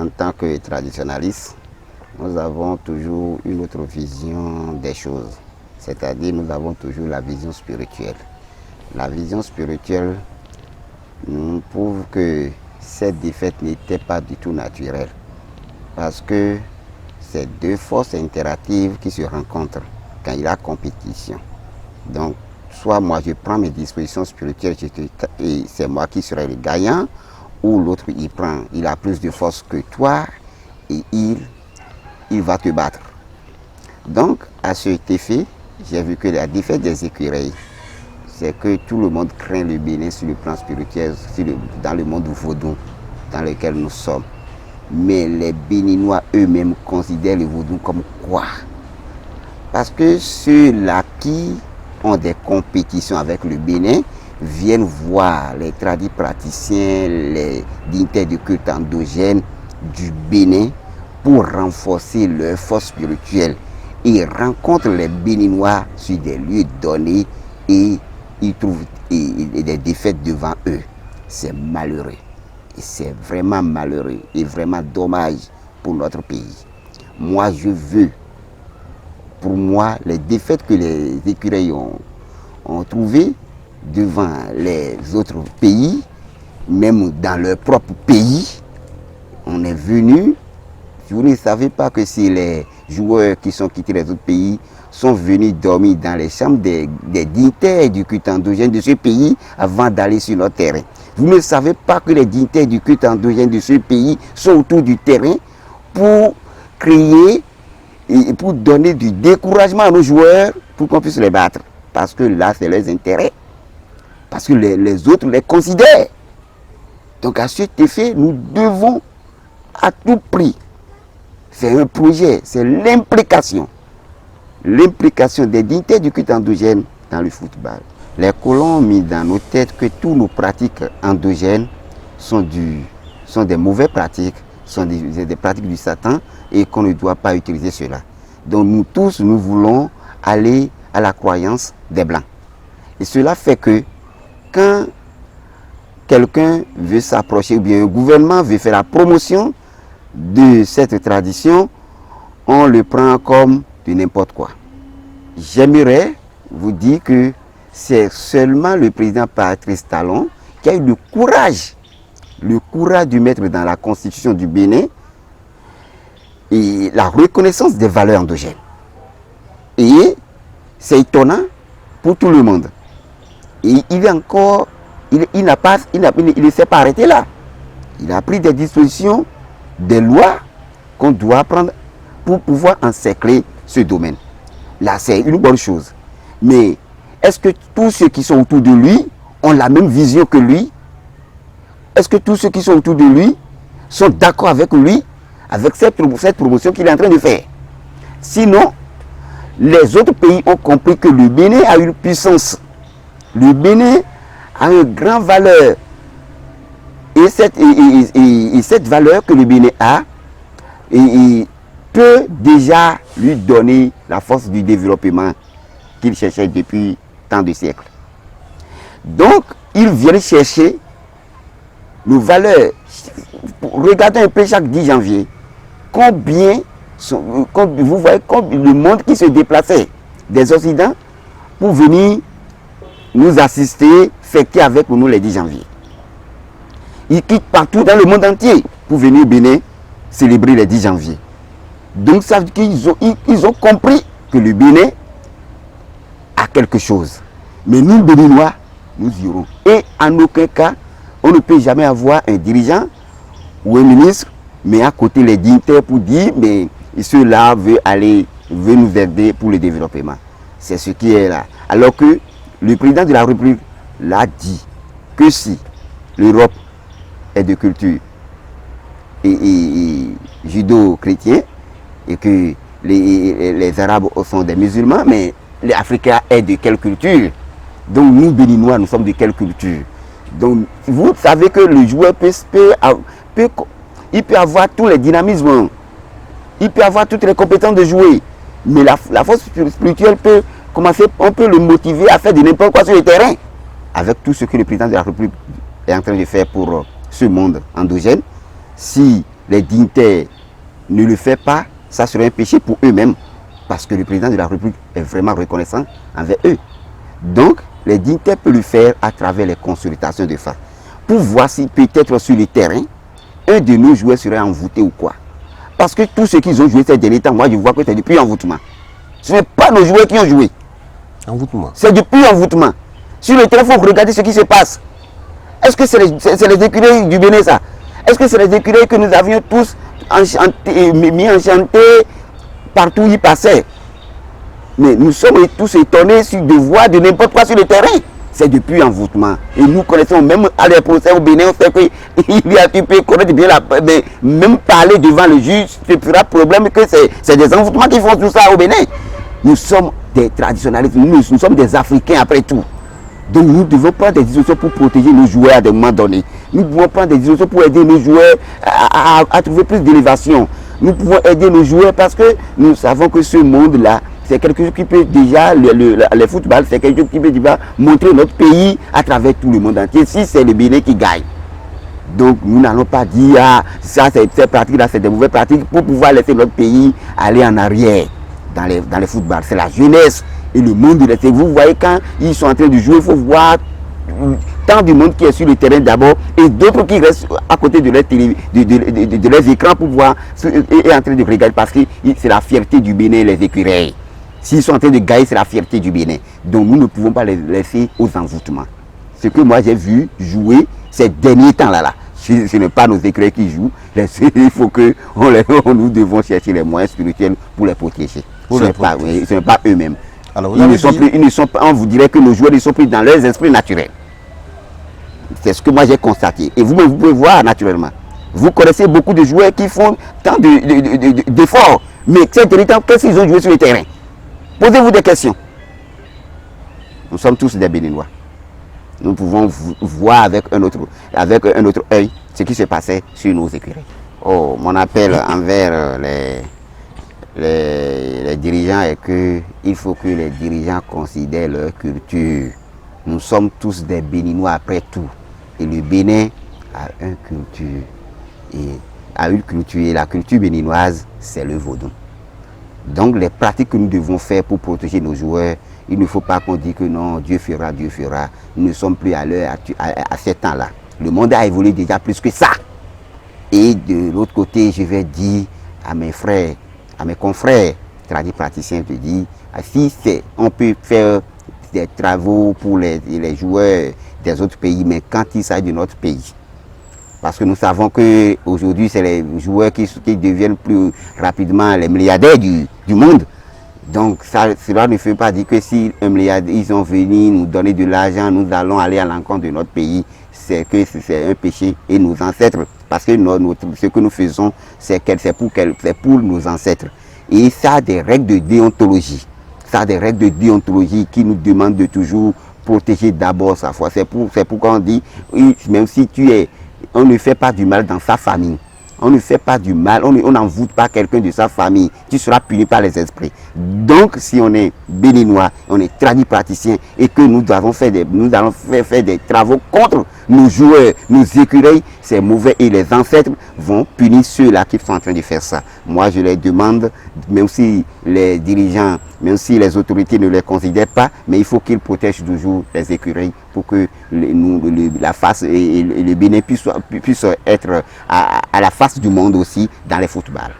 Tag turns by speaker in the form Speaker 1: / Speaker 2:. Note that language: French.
Speaker 1: en tant que traditionnaliste, nous avons toujours une autre vision des choses. C'est-à-dire, nous avons toujours la vision spirituelle. La vision spirituelle nous prouve que cette défaite n'était pas du tout naturelle. Parce que c'est deux forces interactives qui se rencontrent quand il y a compétition. Donc, soit moi je prends mes dispositions spirituelles et c'est moi qui serai le gagnant, ou l'autre il a plus de force que toi et il va te battre. Donc, à cet effet, j'ai vu que la défaite des écureuils, c'est que tout le monde craint le Bénin sur le plan spirituel, dans le monde vaudou dans lequel nous sommes. Mais les Béninois eux-mêmes considèrent le vaudou comme quoi? Parce que ceux-là qui ont des compétitions avec le Bénin viennent voir les tradis praticiens, les dignitaires de culte endogènes du Bénin pour renforcer leur force spirituelle. Ils rencontrent les Béninois sur des lieux donnés et ils trouvent des défaites devant eux. C'est malheureux. Et c'est vraiment malheureux et vraiment dommage pour notre pays. Moi, je veux, pour moi, les défaites que les écureuils ont trouvées devant les autres pays, même dans leur propre pays, on est venu. Vous ne savez pas que si les joueurs qui sont quittés les autres pays sont venus dormir dans les chambres des dignitaires du culte endogène de ce pays avant d'aller sur notre terrain. Vous ne savez pas que les dignitaires du culte endogène de ce pays sont autour du terrain pour créer et pour donner du découragement à nos joueurs pour qu'on puisse les battre. Parce que là, c'est leurs intérêts. Parce que les autres les considèrent. Donc à cet effet, nous devons à tout prix, c'est un projet, c'est l'implication des dignitaires du culte endogène dans le football. Les colons ont mis dans nos têtes que toutes nos pratiques endogènes sont des mauvaises pratiques, sont des pratiques du Satan et qu'on ne doit pas utiliser cela. Donc nous tous, nous voulons aller à la croyance des Blancs. Et cela fait que quand quelqu'un veut s'approcher, ou bien un gouvernement veut faire la promotion de cette tradition, on le prend comme de n'importe quoi. J'aimerais vous dire que c'est seulement le président Patrice Talon qui a eu le courage de mettre dans la constitution du Bénin et la reconnaissance des valeurs endogènes. Et c'est étonnant pour tout le monde. Et il ne s'est pas arrêté là. Il a pris des dispositions, des lois qu'on doit prendre pour pouvoir encercler ce domaine. Là, c'est une bonne chose. Mais est-ce que tous ceux qui sont autour de lui ont la même vision que lui? Est-ce que tous ceux qui sont autour de lui sont d'accord avec lui, avec cette promotion qu'il est en train de faire? Sinon, les autres pays ont compris que le Bénin a une puissance. Le Bénin a une grande valeur. Et cette valeur que le Bénin a peut déjà lui donner la force du développement qu'il cherchait depuis tant de siècles. Donc, ils viennent chercher nos valeurs. Regardez un peu chaque 10 janvier. Vous voyez le monde qui se déplaçait des Occidents pour venir nous assister, fêter avec nous les 10 janvier. Ils quittent partout dans le monde entier pour venir au Bénin célébrer les 10 janvier. Donc ça veut dire qu'ils ont compris que le Bénin a quelque chose. Mais nous, Béninois, nous irons. Et en aucun cas, on ne peut jamais avoir un dirigeant ou un ministre, mais à côté les dignitaires pour dire, mais ceux-là veulent nous aider pour le développement. C'est ce qui est là. Alors que le président de la République l'a dit que si l'Europe est de culture et judo-chrétien et que les Arabes sont des musulmans, mais les Africains est de quelle culture? Donc nous, Béninois, nous sommes de quelle culture? Donc vous savez que le joueur peut avoir tous les dynamismes, il peut avoir toutes les compétences de jouer, mais la force spirituelle peut commencer, on peut le motiver à faire de n'importe quoi sur le terrain. Avec tout ce que le président de la République est en train de faire pour ce monde endogène, si les dignitaires ne le font pas, ça serait un péché pour eux-mêmes. Parce que le président de la République est vraiment reconnaissant envers eux. Donc, les dignitaires peuvent le faire à travers les consultations de femmes. Pour voir si peut-être sur le terrain, un de nos joueurs serait envoûté ou quoi. Parce que tout ce qu'ils ont joué ces derniers temps, moi je vois que c'est depuis envoûtement. Ce n'est pas nos joueurs qui ont joué.
Speaker 2: Envoûtement.
Speaker 1: C'est depuis envoûtement. Sur le terrain, il faut regarder ce qui se passe. Est-ce que c'est les écureuils du Bénin ça? Est-ce que c'est les écureuils que nous avions tous mis enchantés partout où ils passaient? Mais nous sommes tous étonnés de voir de n'importe quoi sur le terrain. C'est depuis envoûtement. Et nous connaissons même à les procès au Bénin, on sait qu'il y a tu peux connaître bien mais même parler devant le juge, ce sera problème que c'est des envoûtements qui font tout ça au Bénin. Nous sommes des traditionnalistes, nous sommes des Africains après tout. Donc nous devons prendre des dispositions pour protéger nos joueurs à des moments donnés. Nous devons prendre des dispositions pour aider nos joueurs à trouver plus d'élévation. Nous pouvons aider nos joueurs parce que nous savons que ce monde-là, c'est quelque chose qui peut déjà, le football, c'est quelque chose qui peut déjà montrer notre pays à travers tout le monde entier, si c'est le Bénin qui gagne. Donc nous n'allons pas dire, ah, ça, ces pratiques-là, c'est des mauvaises pratiques pour pouvoir laisser notre pays aller en arrière dans les footballs. C'est la jeunesse et le monde de l'esprit. Vous voyez, quand ils sont en train de jouer, il faut voir tant du monde qui est sur le terrain d'abord et d'autres qui restent à côté de leurs écrans pour voir et en train de regarder parce que c'est la fierté du Bénin, les écureuils. S'ils sont en train de gagner, c'est la fierté du Bénin. Donc nous ne pouvons pas les laisser aux envoûtements. Ce que moi j'ai vu jouer ces derniers temps-là, ce n'est pas nos écureuils qui jouent. Il faut que nous devons chercher les moyens spirituels pour les protéger. Ce n'est pas eux-mêmes. On vous dirait que nos joueurs ne sont plus dans leurs esprits naturels. C'est ce que moi j'ai constaté. Et vous pouvez voir naturellement. Vous connaissez beaucoup de joueurs qui font tant d'efforts. Mais ces derniers temps, qu'est-ce qu'ils ont joué sur le terrain? Posez-vous des questions. Nous sommes tous des Béninois. Nous pouvons voir avec un autre œil ce qui se passait sur nos écuries. Oh, mon appel envers les dirigeants est qu'il faut que les dirigeants considèrent leur culture. Nous sommes tous des Béninois après tout. Et le Bénin a une culture. Et la culture béninoise, c'est le vaudou. Donc les pratiques que nous devons faire pour protéger nos joueurs, il ne faut pas qu'on dise que non, Dieu fera, Dieu fera. Nous ne sommes plus à l'heure, à ce temps-là. Le monde a évolué déjà plus que ça. Et de l'autre côté, je vais dire à mes frères, à mes confrères, praticiens, je dis, si on peut faire des travaux pour les joueurs des autres pays, mais quand il s'agit de notre pays, parce que nous savons qu'aujourd'hui, c'est les joueurs qui deviennent plus rapidement les milliardaires du monde. Donc cela ne veut pas dire que si un milliardaire, ils sont venus nous donner de l'argent, nous allons aller à l'encontre de notre pays. C'est que c'est un péché. Et nos ancêtres, parce que ce que nous faisons, c'est pour nos ancêtres. Et ça a des règles de déontologie. Ça a des règles de déontologie qui nous demandent de toujours protéger d'abord sa foi. C'est pourquoi on dit, même si on ne fait pas du mal dans sa famille. On ne fait pas du mal, on n'envoûte pas quelqu'un de sa famille. Tu seras puni par les esprits. Donc, si on est béninois, on est praticien et que nous allons faire des travaux contre nos joueurs, nos écureuils, c'est mauvais et les ancêtres vont punir ceux-là qui sont en train de faire ça. Moi, je les demande, même si les dirigeants, même si les autorités ne les considèrent pas, mais il faut qu'ils protègent toujours les écureuils pour que la face et le Bénin puisse être à la face du monde aussi dans les footballs.